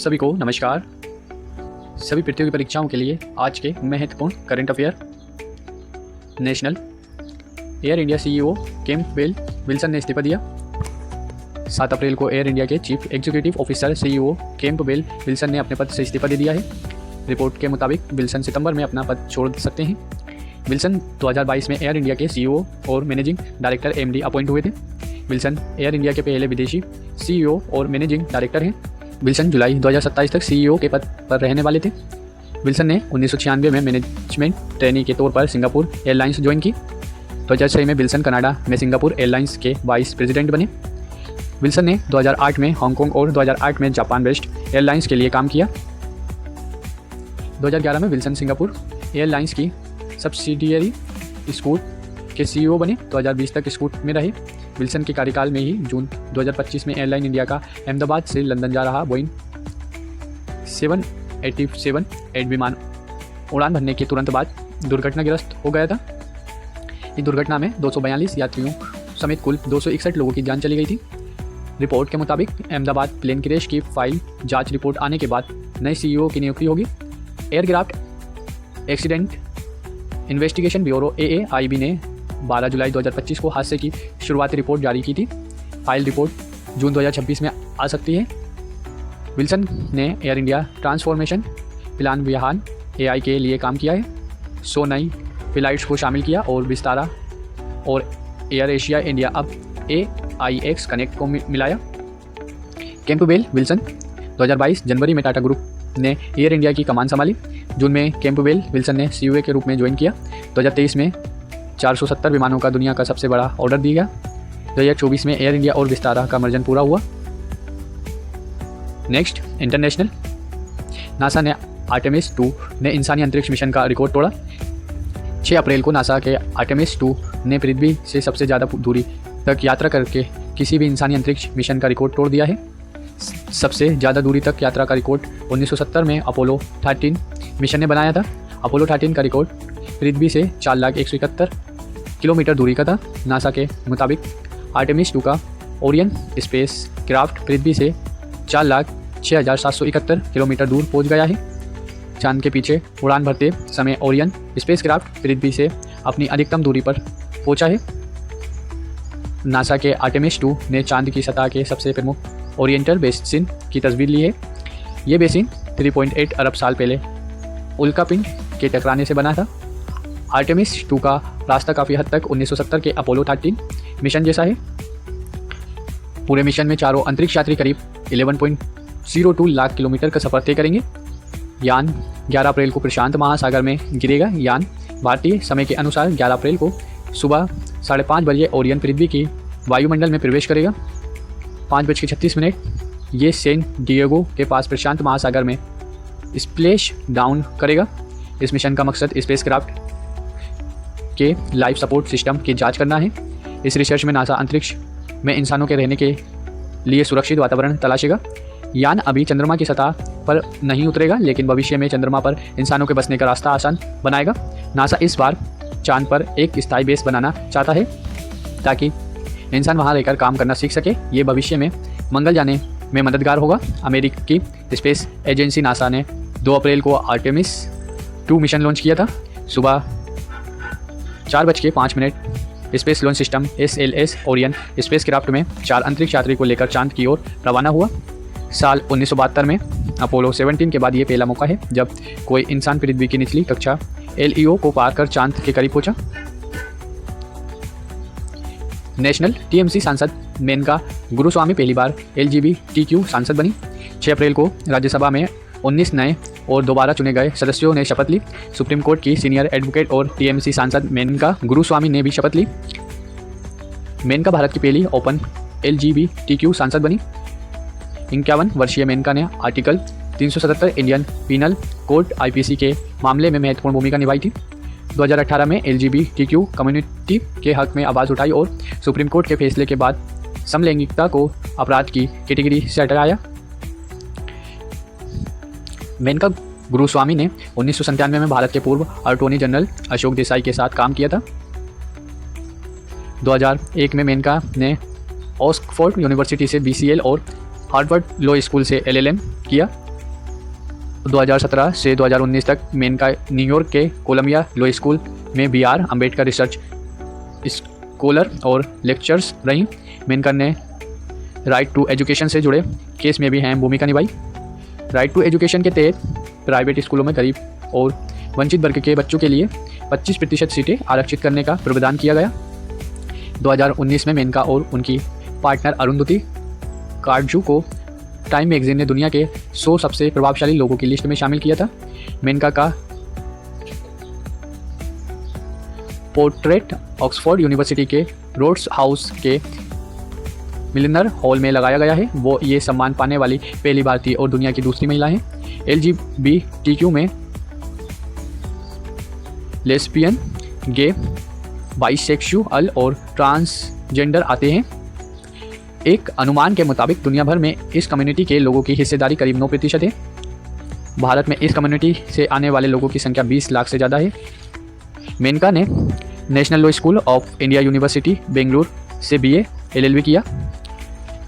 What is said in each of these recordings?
सभी को नमस्कार। सभी प्रतियोगी परीक्षाओं के लिए आज के महत्वपूर्ण current affair. National air India CEO Campbell Wilson ने इस्तीफा दिया। 7 अप्रैल को एयर इंडिया के chief executive officer CEO Campbell Wilson ने अपने पद से इस्तीफा दे दिया है। रिपोर्ट के मुताबिक विल्सन सितंबर में अपना पद छोड़ सकते हैं। विल्सन 2022 में एयर इंडिया के सीईओ और मैनेजिंग डायरेक्टर एमडी अपॉइंट हुए थे। विल्सन एयर इंडिया के पहले विदेशी सीईओ और मैनेजिंग डायरेक्टर हैं। विल्सन जुलाई 2027 तक सीईओ के पद पर रहने वाले थे। विल्सन ने 1996 में मैनेजमेंट ट्रेनी के तौर पर सिंगापुर एयरलाइंस ज्वाइन की। 2006 में विल्सन कनाडा में सिंगापुर एयरलाइंस के वाइस प्रेसिडेंट बने। विल्सन ने 2008 में हांगकांग और 2008 में जापान वेस्ट एयरलाइंस के लिए काम किया। 2011 में विल्सन सिंगापुर एयरलाइंस की सब्सिडियरी स्कूट के सीईओ बने। 2020 तक स्कूट में रहे। विल्सन के कार्यकाल में ही जून 2025 में एयरलाइन इंडिया का अहमदाबाद से लंदन जा रहा बोइंग 787-8 विमान उड़ान भरने के तुरंत बाद दुर्घटनाग्रस्त हो गया था। इस दुर्घटना में 242 यात्रियों समेत कुल 261 लोगों की जान चली गई थी। रिपोर्ट के मुताबिक अहमदाबाद प्लेन क्रैश की फाइल जांच रिपोर्ट आने के बाद नए सीईओ की नियुक्ति होगी। Aircraft accident investigation bureau AAIB ने 12 जुलाई 2025 को हादसे की शुरुआती रिपोर्ट जारी की थी। फाइल रिपोर्ट जून 2026 में आ सकती है। विल्सन ने Air India transformation plan Vihaan AI के लिए काम किया है। 100 नई फ्लाइट्स को शामिल किया और विस्तारा और एयर एशिया इंडिया अब AIX कनेक्ट को मिलाया। कैंपबेल विल्सन 2022 जनवरी में टाटा ग्रुप ने एयर इंडिया की कमान संभाली। जून में कैंपबेल विल्सन ने सीईओ के रूप में ज्वाइन किया। 2023 में 470 विमानों का दुनिया का सबसे बड़ा ऑर्डर दिया गया। 2024 में एयर इंडिया और विस्तारा का मर्जन पूरा हुआ। Next international. नासा ने आर्टेमिस 2 ने इंसानी अंतरिक्ष मिशन का रिकॉर्ड तोड़ा। 6 अप्रैल को नासा के आर्टेमिस 2 ने पृथ्वी से सबसे ज़्यादा दूरी तक यात्रा करके किसी भी इंसानी अंतरिक्ष मिशन का रिकॉर्ड तोड़ दिया है। सबसे ज़्यादा दूरी तक यात्रा का रिकॉर्ड 1970 में अपोलो 13 मिशन ने बनाया था। अपोलो 13 का रिकॉर्ड पृथ्वी से 4,171 किलोमीटर दूरी का था। नासा के मुताबिक आर्टेमिस 2 का ओरियन स्पेस क्राफ्ट पृथ्वी से 4,06,771 किलोमीटर दूर पहुंच गया है। चांद के पीछे उड़ान भरते समय ओरियन स्पेस क्राफ्ट पृथ्वी से अपनी अधिकतम दूरी पर पहुंचा है। नासा के आर्टेमिस 2 ने चांद की सतह के सबसे प्रमुख ओरिएंटल बेसिन की तस्वीर ली है। ये बेसिन 3.8 अरब साल पहले उल्कापिंड के टकराने से बना था। आर्टेमिस 2 का रास्ता काफ़ी हद तक 1970 के अपोलो 13 मिशन जैसा है। पूरे मिशन में चारों अंतरिक्ष यात्री करीब 11.02 लाख किलोमीटर का सफ़र तय करेंगे। यान 11 अप्रैल को प्रशांत महासागर में गिरेगा। यान भारतीय समय के अनुसार 11 अप्रैल को सुबह 5:30 बजे ओरियन पृथ्वी की वायुमंडल में प्रवेश करेगा। 5:36 ये सैन डिएगो के पास प्रशांत महासागर में स्प्लैश डाउन करेगा। इस मिशन का मकसद स्पेसक्राफ्ट के लाइफ सपोर्ट सिस्टम की जांच करना है। इस रिसर्च में नासा अंतरिक्ष में इंसानों के रहने के लिए सुरक्षित वातावरण तलाशेगा। यान अभी चंद्रमा की सतह पर नहीं उतरेगा, लेकिन भविष्य में चंद्रमा पर इंसानों के बसने का रास्ता आसान बनाएगा। नासा इस बार चांद पर एक स्थायी बेस बनाना चाहता है ताकि इंसान वहां रहकर काम करना सीख सके। ये भविष्य में मंगल जाने में मददगार होगा। अमेरिकी स्पेस एजेंसी नासा ने 2 अप्रैल को आर्टेमिस 2 मिशन लॉन्च किया था। सुबह 4:05 space launch system SLS Orion spacecraft में 4 अंतरिक्ष यात्री को लेकर चांद की ओर रवाना हुआ। साल 1972 में अपोलो 17 के बाद ये पहला मौका है जब कोई इंसान पृथ्वी की निचली कक्षा LEO को पार कर चांद के करीब पहुंचा। नेशनल TMC सांसद मेनका गुरुस्वामी पहली बार LGBTQ सांसद बनी। 6 अप्रैल को राज्यसभा में 19 नए और दोबारा चुने गए सदस्यों ने शपथ ली। सुप्रीम कोर्ट की सीनियर एडवोकेट और TMC सांसद मेनका गुरुस्वामी ने भी शपथ ली। मेनका भारत की पहली ओपन LGBTQ सांसद बनी। 51 वर्षीय मेनका ने article 377 Indian Penal Code IPC के मामले में महत्वपूर्ण भूमिका निभाई थी। 2018 में LGBTQ कम्युनिटी के हक में आवाज़ उठाई और सुप्रीम कोर्ट के फैसले के बाद समलैंगिकता को अपराध की कैटेगरी से हटाया। मेनका गुरुस्वामी ने 1997 में भारत के पूर्व अटॉर्नी जनरल अशोक देसाई के साथ काम किया था। 2001 में मेनका ने ऑक्सफोर्ड यूनिवर्सिटी से BCL और हार्वर्ड लॉ स्कूल से LLM किया। 2017 से 2019 तक मेनका न्यूयॉर्क के कोलंबिया लॉ स्कूल में BR अम्बेडकर रिसर्च स्कॉलर और लेक्चर्स रहीं। मेनका ने राइट टू एजुकेशन से जुड़े केस में भी अहम भूमिका निभाई। राइट टू एजुकेशन के तहत प्राइवेट स्कूलों में गरीब और वंचित वर्ग के बच्चों के लिए 25% सीटें आरक्षित करने का प्रावधान किया गया। 2019 में मेनका और उनकी पार्टनर अरुंधति कार्जू को टाइम मैगजीन ने दुनिया के 100 सबसे प्रभावशाली लोगों की लिस्ट में शामिल किया था। मेनका का पोर्ट्रेट ऑक्सफोर्ड यूनिवर्सिटी के रोड्स हाउस के मिलनर हॉल में लगाया गया है। वो ये सम्मान पाने वाली पहली भारतीय और दुनिया की दूसरी महिला हैं। LGBTQ में लेस्बियन, गे, बाइसेक्सुअल और ट्रांसजेंडर आते हैं। एक अनुमान के मुताबिक दुनिया भर में इस कम्युनिटी के लोगों की हिस्सेदारी करीब 9% है। भारत में इस कम्युनिटी से आने वाले लोगों की संख्या 20 लाख से ज़्यादा है। मेनका ने national law school of India university Bengaluru से BA LLB किया।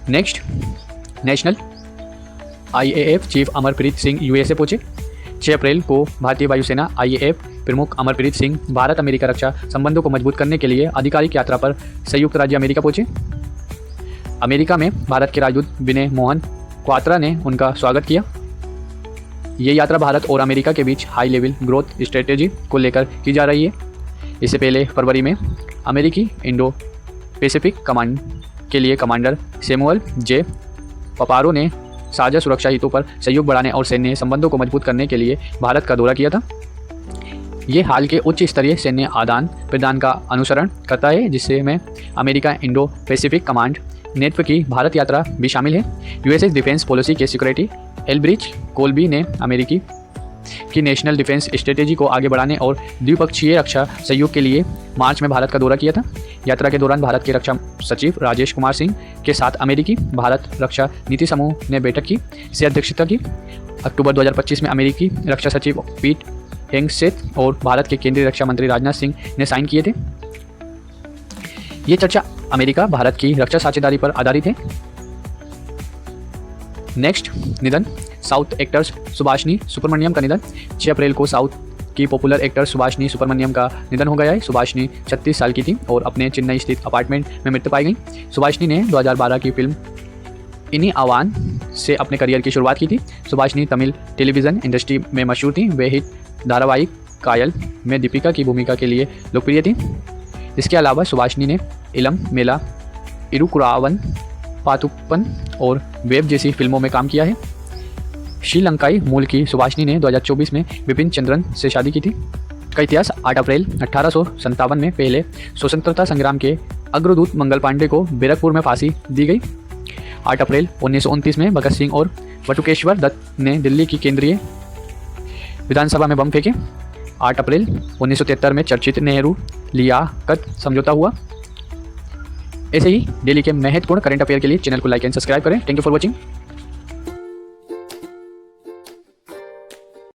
Next, national IAF chief Amarpreet Singh USA पहुँचे। 6 अप्रैल को भारतीय वायुसेना IAF प्रमुख अमरप्रीत सिंह भारत अमेरिका रक्षा संबंधों को मजबूत करने के लिए आधिकारिक यात्रा पर संयुक्त राज्य अमेरिका पहुंचे। अमेरिका में भारत के राजदूत विनय मोहन क्वात्रा ने उनका स्वागत किया। ये यात्रा भारत और अमेरिका के बीच हाई लेवल ग्रोथ स्ट्रेटेजी को लेकर की जा रही है। इससे पहले फरवरी में अमेरिकी इंडो पैसिफिक कमांड के लिए कमांडर सैमुअल J. पपारो ने साझा सुरक्षा हितों पर सहयोग बढ़ाने और सैन्य संबंधों को मजबूत करने के लिए भारत का दौरा किया था। ये हाल के उच्च स्तरीय सैन्य आदान प्रदान का अनुसरण करता है, जिससे में America Indo Pacific command network की भारत यात्रा भी शामिल है। US डिफेंस पॉलिसी के सेक्रेटरी एल्ब्रिच कोल्बी ने अमेरिकी की नेशनल डिफेंस स्ट्रेटेजी को आगे बढ़ाने और द्विपक्षीय रक्षा सहयोग के लिए मार्च में भारत का दौरा किया था। यात्रा के दौरान भारत के रक्षा सचिव राजेश कुमार सिंह के साथ अमेरिकी भारत रक्षा नीति समूह ने बैठक की से अध्यक्षता की। अक्टूबर 2025 में अमेरिकी रक्षा सचिव पीट हेंगसेथ और भारत के केंद्रीय रक्षा मंत्री राजनाथ सिंह ने साइन किए थे। ये चर्चा अमेरिका भारत की रक्षा साझेदारी पर आधारित है। नेक्स्ट, निधन। साउथ एक्टर्स सुभाषिनी सुब्रमण्यम का निधन। 6 अप्रैल को साउथ की पॉपुलर एक्टर सुभाषिनी सुब्रमण्यम का निधन हो गया है। सुभाषिनी 36 साल की थी और अपने चेन्नई स्थित अपार्टमेंट में मृत्यु पाई गई। सुभाषिनी ने 2012 की फिल्म इनी आवान से अपने करियर की शुरुआत की थी। सुभाषिनी तमिल टेलीविज़न इंडस्ट्री में मशहूर थी। वे हिट धारावाहिक कायल में दीपिका की भूमिका के लिए लोकप्रिय थी। इसके अलावा सुभाषिनी ने इलम मेला, इरुकुरावन, पातुपन और वेब जैसी फिल्मों में काम किया है। श्रीलंकाई मूल की सुभाषिनी ने 2024 में बिपिन चंद्रन से शादी की थी। का इतिहास। 8 अप्रैल 1857 में पहले स्वतंत्रता संग्राम के अग्रदूत मंगल पांडे को बैरकपुर में फांसी दी गई। 8 अप्रैल 1929 में भगत सिंह और बटुकेश्वर दत्त ने दिल्ली की केंद्रीय विधानसभा में बम फेंके। 8 अप्रैल 1973 में चर्चित नेहरू लियाकत समझौता हुआ। ऐसे ही डेली के महत्वपूर्ण करंट अफेयर के लिए चैनल को लाइक एंड सब्सक्राइब करें। Thank you for watching.